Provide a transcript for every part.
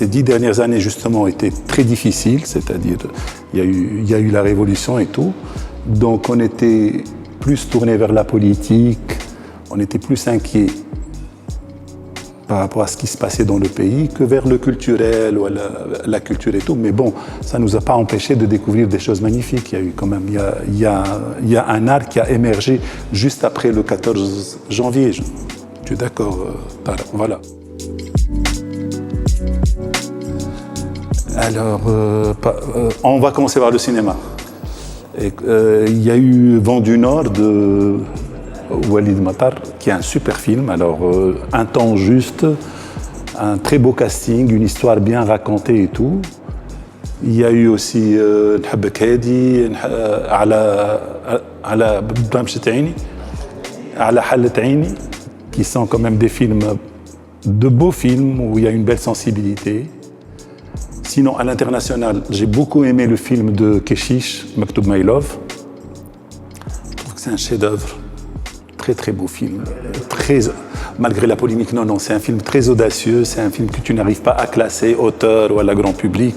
ces 10 dernières années, justement, étaient très difficiles, c'est-à-dire il y a eu la révolution et tout. Donc, on était plus tourné vers la politique, on était plus inquiet par rapport à ce qui se passait dans le pays que vers le culturel ou la culture et tout. Mais bon, ça ne nous a pas empêché de découvrir des choses magnifiques. Il y a eu quand même, il y a un art qui a émergé juste après le 14 janvier. Tu es d'accord, voilà. Alors, on va commencer par le cinéma. Il y a eu Vent du Nord de Walid Matar, qui est un super film. Alors, un temps juste, un très beau casting, une histoire bien racontée et tout. Il y a eu aussi Nḥabbek Hadi, Ala Bamchet Aini, Ala Halet Aini, qui sont quand même des films, de beaux films où il y a une belle sensibilité. Sinon, à l'international, j'ai beaucoup aimé le film de Keshish, Maktoub My Love. Je trouve que c'est un chef-d'œuvre. Très très beau film, malgré la polémique, non, c'est un film très audacieux, c'est un film que tu n'arrives pas à classer auteur ou à la grand public,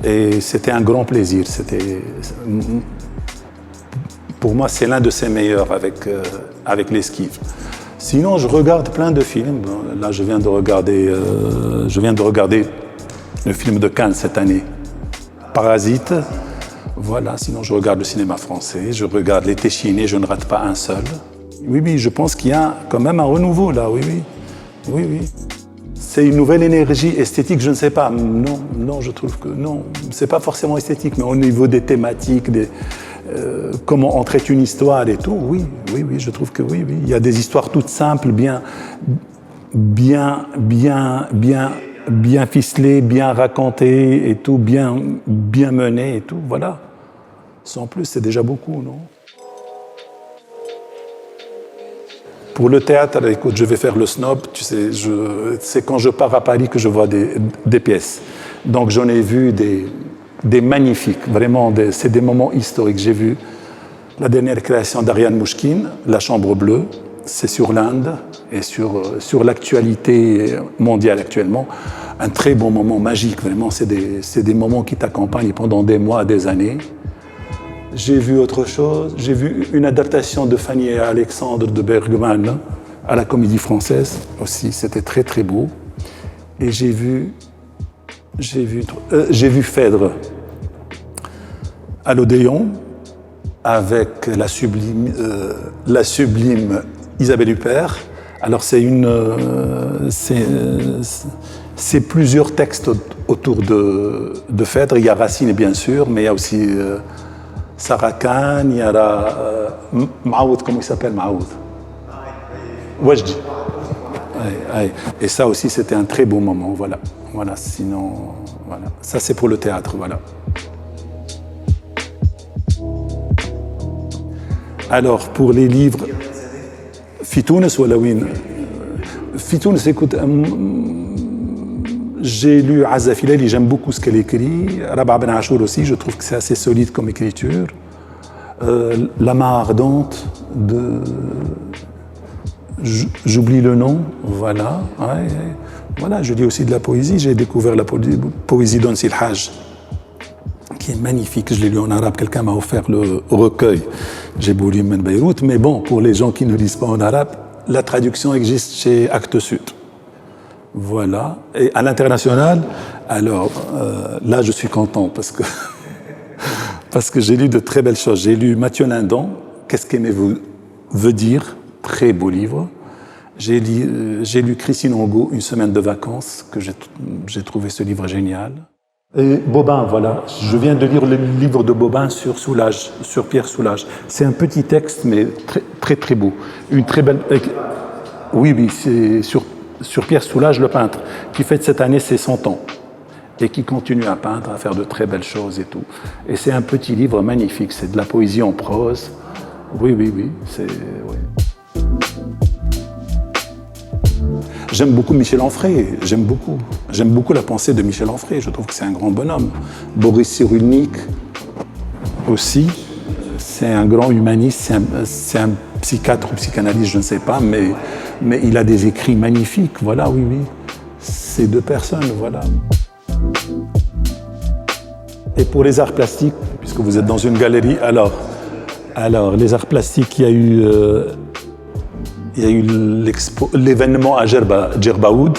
et c'était un grand plaisir. Pour moi, c'est l'un de ses meilleurs avec l'Esquive. Sinon, je regarde plein de films. Là, je viens de regarder le film de Cannes cette année, Parasite. Voilà, sinon je regarde le cinéma français, je regarde Les Téchinés, je ne rate pas un seul. Oui, je pense qu'il y a quand même un renouveau là, oui. C'est une nouvelle énergie esthétique, je ne sais pas. Non, je trouve que non. C'est pas forcément esthétique, mais au niveau des thématiques, comment on traite une histoire et tout, oui, je trouve que oui. Il y a des histoires toutes simples, bien ficelées, bien racontées et tout, bien menées et tout, voilà. Sans plus, c'est déjà beaucoup, non? Pour le théâtre, écoute, je vais faire le snob, tu sais, c'est quand je pars à Paris que je vois des pièces. Donc j'en ai vu des magnifiques, vraiment, c'est des moments historiques. J'ai vu la dernière création d'Ariane Mouchkine, La Chambre Bleue, c'est sur l'Inde et sur l'actualité mondiale actuellement. Un très bon moment magique, vraiment, c'est des moments qui t'accompagnent pendant des mois, des années. J'ai vu autre chose, j'ai vu une adaptation de Fanny et Alexandre de Bergman à la Comédie Française aussi, c'était très très beau. Et j'ai vu Phèdre à l'Odéon avec la sublime Isabelle Huppert. Alors c'est plusieurs textes autour de Phèdre. Il y a Racine bien sûr, mais il y a aussi Sarah Khan, il y a Maoud, comment il s'appelle Maoud? Wajdi. Et ça aussi, c'était un très beau moment, voilà. Sinon, voilà. Ça, c'est pour le théâtre, voilà. Alors, pour les livres, Fitounes ou Lawin? Fitounes, écoute, j'ai lu Azza Filali, j'aime beaucoup ce qu'elle écrit. Rabah Ben Achour aussi, je trouve que c'est assez solide comme écriture. La main ardente j'oublie le nom, voilà. Voilà, je lis aussi de la poésie. J'ai découvert la poésie d'Onsil Haj, qui est magnifique. Je l'ai lu en arabe, quelqu'un m'a offert le recueil. J'ai voulu Men Beyrouth, mais bon, pour les gens qui ne lisent pas en arabe, la traduction existe chez Actes Sud. Voilà. Et à l'international, alors là, je suis content parce que j'ai lu de très belles choses. J'ai lu Mathieu Lindon, Qu'est-ce qu'aimez-vous veut dire, très beau livre. J'ai lu Christine Angot, Une semaine de vacances, que j'ai trouvé ce livre génial. Et Bobin, voilà. Je viens de lire le livre de Bobin sur Soulages, sur Pierre Soulages. C'est un petit texte, mais très très, très beau. Une très belle. Oui, c'est sur Pierre Soulages, le peintre, qui fête cette année ses 100 ans et qui continue à peindre, à faire de très belles choses et tout. Et c'est un petit livre magnifique, c'est de la poésie en prose. Oui, c'est... Oui. J'aime beaucoup Michel Onfray, j'aime beaucoup la pensée de Michel Onfray, je trouve que c'est un grand bonhomme. Boris Cyrulnik aussi, c'est un grand humaniste, c'est un psychiatre ou psychanalyste, je ne sais pas, mais il a des écrits magnifiques, voilà, oui. Ces deux personnes, voilà. Et pour les arts plastiques, puisque vous êtes dans une galerie, alors les arts plastiques, il y a eu l'événement à Djerbaoud.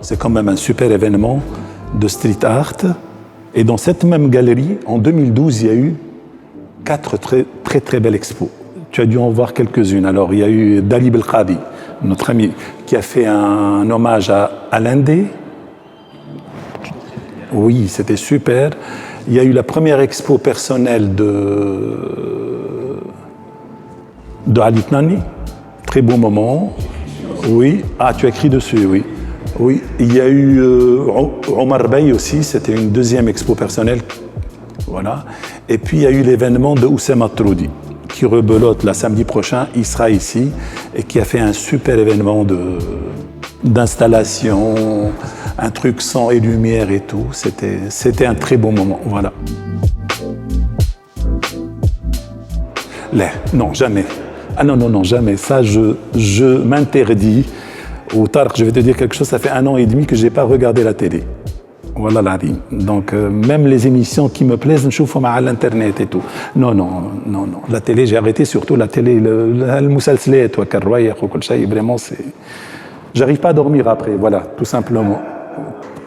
C'est quand même un super événement de street art. Et dans cette même galerie, en 2012, il y a eu 4 très très belles expos. Tu as dû en voir quelques-unes. Alors, il y a eu Dali Belkadi, notre ami, qui a fait un hommage à l'Indé. Oui, c'était super. Il y a eu la première expo personnelle de Ali Tnani. Très beau moment. Oui. Ah, tu as écrit dessus, oui. Oui. Il y a eu Omar Bey aussi, c'était une deuxième expo personnelle. Voilà. Et puis, il y a eu l'événement de Oussama Troudi, qui rebelote la samedi prochain. Il sera ici et qui a fait un super événement d'installation, un truc son et lumière et tout. C'était un très bon moment. Voilà. Non, jamais. Ah non, jamais. Ça, je m'interdis. Ou Tarek, je vais te dire quelque chose, ça fait 1 an et demi que je n'ai pas regardé la télé. Voilà la rime. Donc, même les émissions qui me plaisent, je trouve à l'internet et tout. Non. La télé, j'ai arrêté, surtout la télé, le moussalslet, vraiment, c'est. J'arrive pas à dormir après, voilà, tout simplement.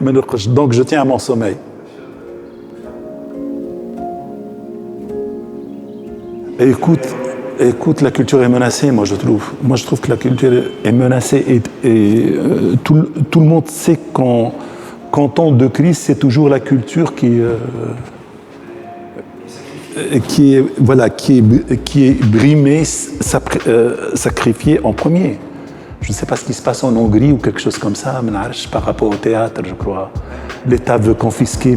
Donc, je tiens à mon sommeil. Écoute, la culture est menacée, moi je trouve. Moi je trouve que la culture est menacée et tout le monde sait qu'en temps de crise, c'est toujours la culture qui est brimée, sacrifiée en premier. Je ne sais pas ce qui se passe en Hongrie ou quelque chose comme ça, par rapport au théâtre, je crois. L'État veut confisquer.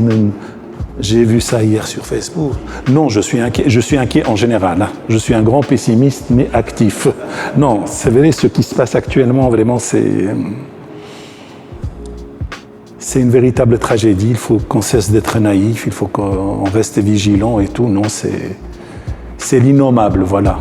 J'ai vu ça hier sur Facebook. Non, je suis inquiet en général. Hein. Je suis un grand pessimiste, mais actif. Non, c'est vrai, ce qui se passe actuellement, vraiment, c'est une véritable tragédie. Il faut qu'on cesse d'être naïf, il faut qu'on reste vigilant et tout. Non, c'est l'innommable, voilà.